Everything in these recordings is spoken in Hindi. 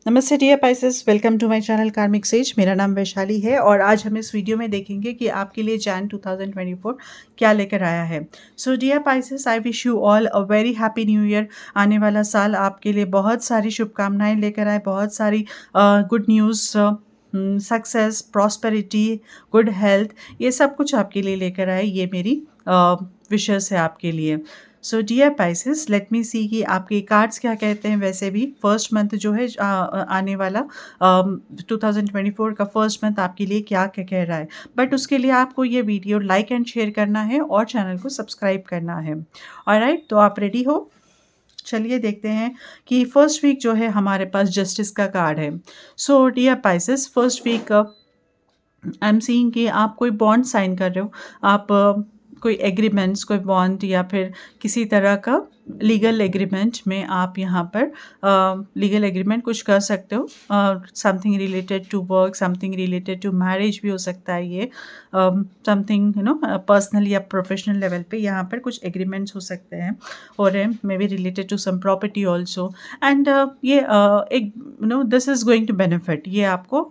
नमस्ते dear Pisces, welcome to my channel Karmic Sage. मेरा नाम वैशाली है और आज हम इस वीडियो में देखेंगे कि आपके लिए जैन 2024 क्या लेकर आया है। So dear Pisces, I wish you all a very happy new year. आने वाला साल आपके लिए बहुत सारी शुभकामनाएं लेकर आए, बहुत सारी good news, success, prosperity, good health, ये सब कुछ आपके लिए लेकर आए। ये मेरी विशेस है आपके लिए। So dear Pisces, let me see कि आपके कार्ड्स क्या कहते हैं। वैसे भी फर्स्ट मंथ जो है आने वाला 2024 का फर्स्ट मंथ आपके लिए क्या क्या कह रहा है। बट उसके लिए आपको ये वीडियो लाइक एंड शेयर करना है और चैनल को सब्सक्राइब करना है। ऑलराइट, तो आप रेडी हो? चलिए देखते हैं कि फर्स्ट वीक जो है हमारे पास जस्टिस का कार्ड है। So dear Pisces, first week I am seeing कि आप कोई बॉन्ड साइन कर रहे हो। आप कोई एग्रीमेंट्स, कोई बॉन्ड या फिर किसी तरह का लीगल एग्रीमेंट में आप यहाँ पर लीगल एग्रीमेंट कुछ कर सकते हो। Something related to work, something related to marriage भी हो सकता है। ये समथिंग पर्सनल या प्रोफेशनल लेवल पे यहाँ पर कुछ एग्रीमेंट्स हो सकते हैं और may be related to some property also. And ये एक this is going to benefit, ये आपको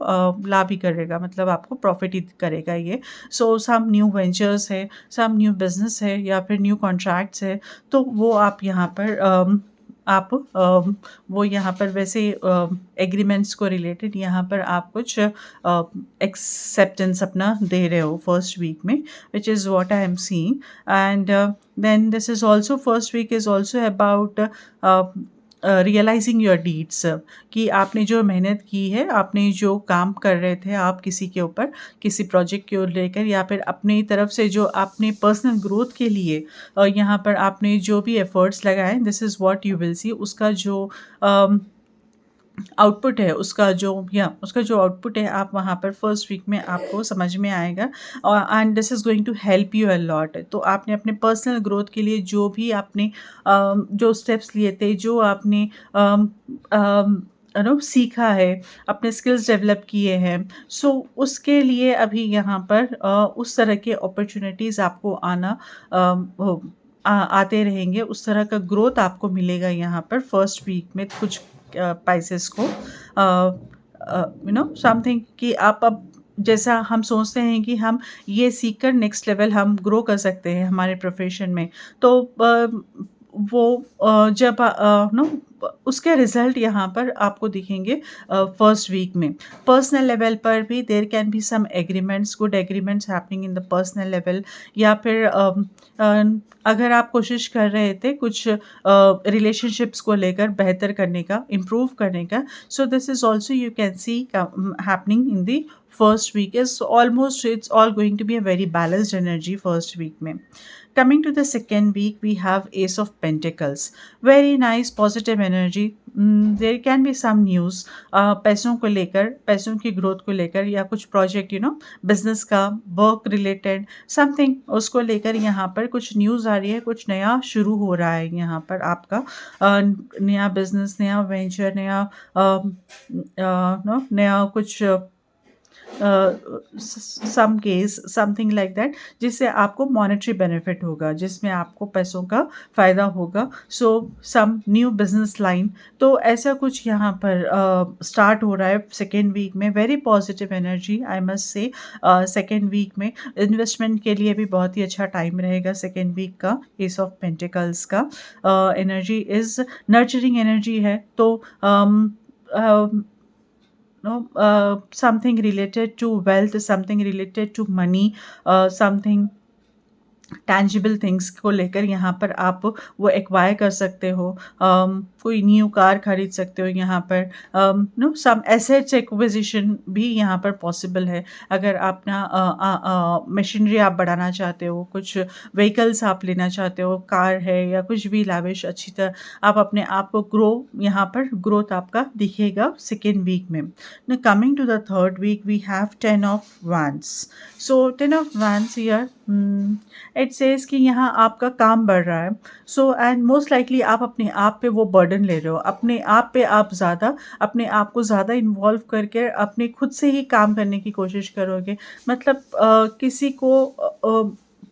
लाभ ही करेगा, मतलब आपको प्रॉफिट ही करेगा ये। सो सम न्यू वेंचर्स है, सम न्यू बिजनेस है या फिर न्यू कॉन्ट्रैक्ट्स है, तो वो आप यहाँ पर वो यहाँ पर वैसे एग्रीमेंट्स को रिलेटेड यहाँ पर आप कुछ एक्सेप्टेंस अपना दे रहे हो फर्स्ट वीक में, which is what I am seeing. And then this is also, first week is also about realising your deeds, कि आपने जो मेहनत की है, आपने जो काम कर रहे थे आप किसी के ऊपर, किसी प्रोजेक्ट को लेकर या फिर अपनी तरफ से जो आपने पर्सनल ग्रोथ के लिए यहाँ पर आपने जो भी एफर्ट्स लगाए, this is what you will see. उसका जो आउटपुट है, उसका जो आउटपुट है आप वहाँ पर फर्स्ट वीक में आपको समझ में आएगा। And this is going to help you a lot. तो आपने अपने पर्सनल ग्रोथ के लिए जो भी आपने जो स्टेप्स लिए थे, जो आपने सीखा है, अपने स्किल्स डेवलप किए हैं, सो उसके लिए अभी यहाँ पर उस तरह के अपॉर्चुनिटीज़ आपको आते रहेंगे। उस तरह का ग्रोथ आपको मिलेगा यहाँ पर फर्स्ट वीक में कुछ पाइसेस को। समथिंग कि आप अब जैसा हम सोचते हैं कि हम ये सीखकर नेक्स्ट लेवल हम ग्रो कर सकते हैं हमारे प्रोफेशन में, तो वो जब उसके रिजल्ट यहाँ पर आपको दिखेंगे फर्स्ट वीक में। पर्सनल लेवल पर भी there can be some agreements, good agreements happening in the personal level, या फिर अगर आप कोशिश कर रहे थे कुछ रिलेशनशिप्स को लेकर बेहतर करने का, इम्प्रूव करने का, so this is also you can see happening in the first week. Is almost it's all going to be a very balanced energy first week में। Coming to the second week, we have Ace of Pentacles. Very nice, positive energy. There can be some news पैसों को लेकर, पैसों की ग्रोथ को लेकर, या कुछ प्रोजेक्ट बिजनेस का, वर्क रिलेटेड समथिंग, उसको लेकर यहाँ पर कुछ न्यूज़ आ रही है, कुछ नया शुरू हो रहा है यहाँ पर आपका। नया बिजनेस, नया वेंचर, नया कुछ some case, something like that, जिससे आपको मॉनेटरी बेनिफिट होगा, जिसमें आपको पैसों का फ़ायदा होगा। So some new business line, तो ऐसा कुछ यहाँ पर स्टार्ट हो रहा है सेकेंड वीक में। Very positive energy I must say. Second week में इन्वेस्टमेंट के लिए भी बहुत ही अच्छा टाइम रहेगा सेकेंड वीक का। एस ऑफ पेंटिकल्स का एनर्जी इज़ नर्चरिंग एनर्जी है, तो something related to wealth, something related to money, something tangible things को लेकर यहाँ पर आप वो एक्वायर कर सकते हो। कोई न्यू कार खरीद सकते हो यहाँ पर। सम एसेट्स एक्विजिशन भी यहाँ पर पॉसिबल है। अगर अपना मशीनरी आप बढ़ाना चाहते हो, कुछ व्हीकल्स आप लेना चाहते हो, कार है या कुछ भी लाविश, अच्छी तरह आप अपने आप को यहाँ पर ग्रोथ आपका दिखेगा सेकेंड वीक में। Coming to the third week, we have 10 of wands. So 10 of wands here, it says कि यहाँ आपका काम बढ़ रहा है। सो एंड मोस्ट लाइकली आप अपने आप पे वो बर्डन ले रहे हो, अपने आप पे आप अपने आप को ज़्यादा इन्वॉल्व करके अपने खुद से ही काम करने की कोशिश करोगे। मतलब किसी को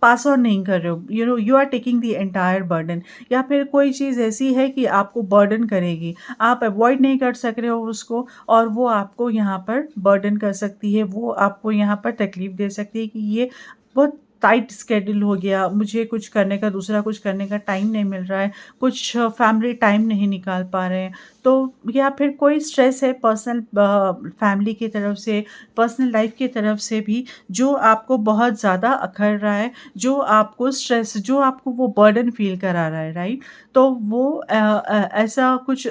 पास ऑन नहीं कर रहे हो, you are taking the entire burden. या फिर कोई चीज़ ऐसी है कि आपको बर्डन करेगी, आप अवॉइड नहीं कर सक रहे हो उसको, और वो आपको यहाँ पर बर्डन कर सकती है, वो आपको यहाँ पर तकलीफ़ दे सकती है कि ये बहुत टाइट स्केड्यूल हो गया, मुझे कुछ करने का, दूसरा कुछ करने का टाइम नहीं मिल रहा है, कुछ फैमिली टाइम नहीं निकाल पा रहे हैं। तो या फिर कोई स्ट्रेस है पर्सनल, फैमिली की तरफ से, पर्सनल लाइफ की तरफ से भी, जो आपको बहुत ज़्यादा अखर रहा है, जो आपको स्ट्रेस, जो आपको वो बर्डन फ़ील करा रहा है, राइट? तो वो ऐसे कुछ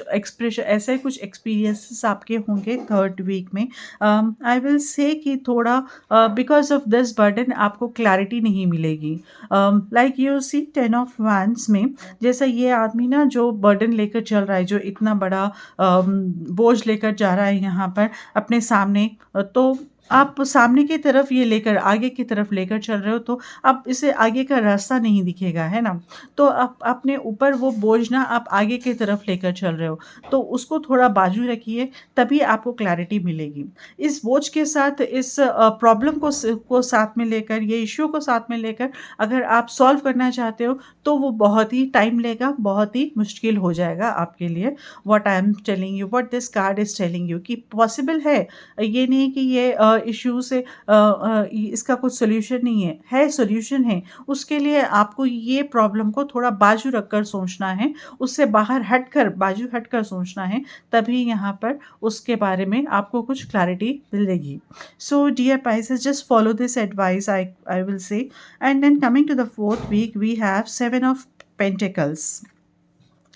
एक्सपीरियंसेस आपके होंगे थर्ड वीक में। आई विल से कि थोड़ा बिकॉज़ ऑफ दिस बर्डन आपको क्लैरिटी नहीं मिलेगी। Like you see 10 of wands में, जैसे ये आदमी ना जो बर्डन लेकर चल रहा है, जो इतना बड़ा बोझ लेकर जा रहा है यहाँ पर अपने सामने, तो आप सामने की तरफ ये लेकर, आगे की तरफ लेकर चल रहे हो, तो अब इसे आगे का रास्ता नहीं दिखेगा, है ना? तो आप अपने ऊपर वो बोझ ना आप आगे की तरफ लेकर चल रहे हो, तो उसको थोड़ा बाजू रखिए, तभी आपको क्लैरिटी मिलेगी। इस बोझ के साथ, इस प्रॉब्लम को साथ में लेकर, ये इश्यू को साथ में लेकर अगर आप सॉल्व करना चाहते हो, तो वो बहुत ही टाइम लेगा, बहुत ही मुश्किल हो जाएगा आपके लिए। What I am telling you, what this card is telling you, कि पॉसिबल है, ये नहीं कि ये इश्यू से इसका कुछ सॉल्यूशन नहीं है, सॉल्यूशन है। उसके लिए आपको ये प्रॉब्लम को थोड़ा बाजू रखकर सोचना है, उससे बाहर हटकर, बाजू हटकर सोचना है, तभी यहाँ पर उसके बारे में आपको कुछ क्लैरिटी मिलेगी। So dear Pisces, just follow this advice, I will say. And then coming to the fourth week, we have Seven of Pentacles.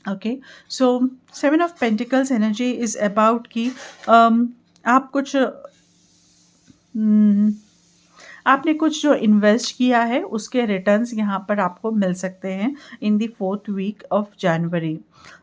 Okay, so Seven of Pentacles energy is about कि आप कुछ आपने कुछ जो इन्वेस्ट किया है उसके रिटर्न्स यहाँ पर आपको मिल सकते हैं in the fourth week of January.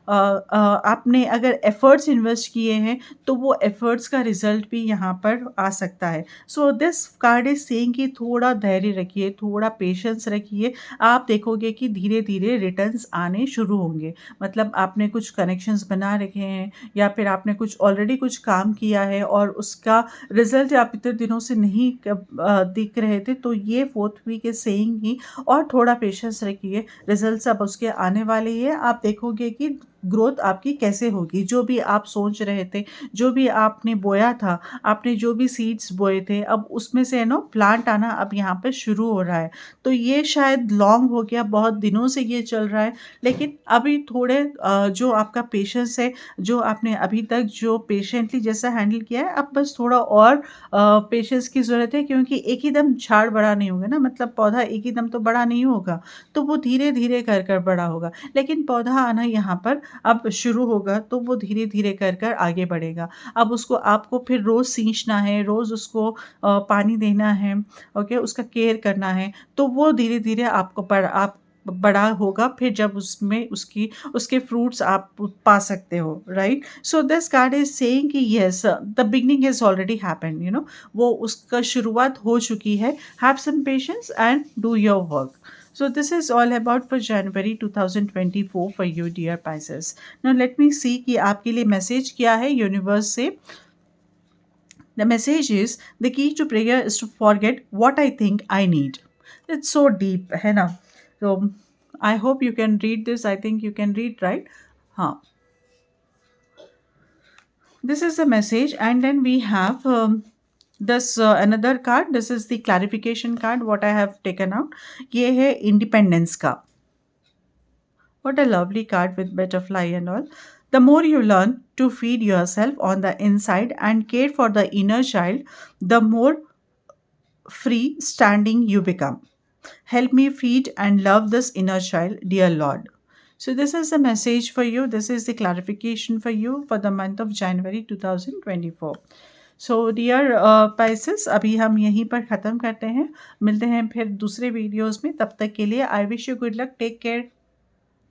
आपने अगर एफर्ट्स इन्वेस्ट किए हैं तो वो एफर्ट्स का रिजल्ट भी यहाँ पर आ सकता है। सो दिस कार्ड इज सेइंग कि थोड़ा धैर्य रखिए, थोड़ा पेशेंस रखिए, आप देखोगे कि धीरे धीरे रिटर्न्स आने शुरू होंगे। मतलब आपने कुछ कनेक्शंस बना रखे हैं, या फिर आपने कुछ ऑलरेडी कुछ काम किया है और उसका रिजल्ट आप इतने दिनों से नहीं दिख रहे थे, तो ये फोर्थ वीक इज सेइंग ही और थोड़ा पेशेंस रखिए, रिजल्ट्स अब उसके आने वाले ही है। आप देखोगे कि ग्रोथ आपकी कैसे होगी, जो भी आप सोच रहे थे, जो भी आपने बोया था, आपने जो भी सीड्स बोए थे, अब उसमें से प्लांट आना अब यहाँ पे शुरू हो रहा है। तो ये शायद लॉन्ग हो गया, बहुत दिनों से ये चल रहा है, लेकिन अभी थोड़े जो आपका पेशेंस है, जो आपने अभी तक जो पेशेंटली जैसा हैंडल किया है, अब बस थोड़ा और पेशेंस की ज़रूरत है, क्योंकि एक ही दम झाड़ बड़ा नहीं होगा ना, मतलब पौधा एक ही दम तो बड़ा नहीं होगा, तो वो धीरे धीरे कर बड़ा होगा। लेकिन पौधा आना यहाँ पर अब शुरू होगा, तो वो धीरे धीरे कर आगे बढ़ेगा। अब उसको आपको फिर रोज़ सींचना है, रोज़ उसको पानी देना है, ओके, उसका केयर करना है, तो वो धीरे धीरे आपको आप बड़ा होगा, फिर जब उसमें उसके फ्रूट्स आप पा सकते हो, right? So this card is saying कि yes, the beginning has already happened, वो उसका शुरुआत हो चुकी है। Have some patience and do your work. So this is all about for January 2024 for you, dear Pisces. Now let me see कि आपके लिए मैसेज क्या है यूनिवर्स से। The message is the key to prayer is to forget what I think I need. It's so deep, है ना? So I hope you can read this. I think you can read, right? हाँ. This is the message, and then we have this another card. This is the clarification card what I have taken out. ये है independence का. What a lovely card with butterfly and all. The more you learn to feed yourself on the inside and care for the inner child, the more free standing you become. Help me feed and love this inner child, dear Lord. So this is the message for you. This is the clarification for you for the month of January 2024. So dear Pisces, अभी हम यहीं पर ख़त्म करते हैं, मिलते हैं फिर दूसरे वीडियोज़ में। तब तक के लिए I wish you good luck, take care,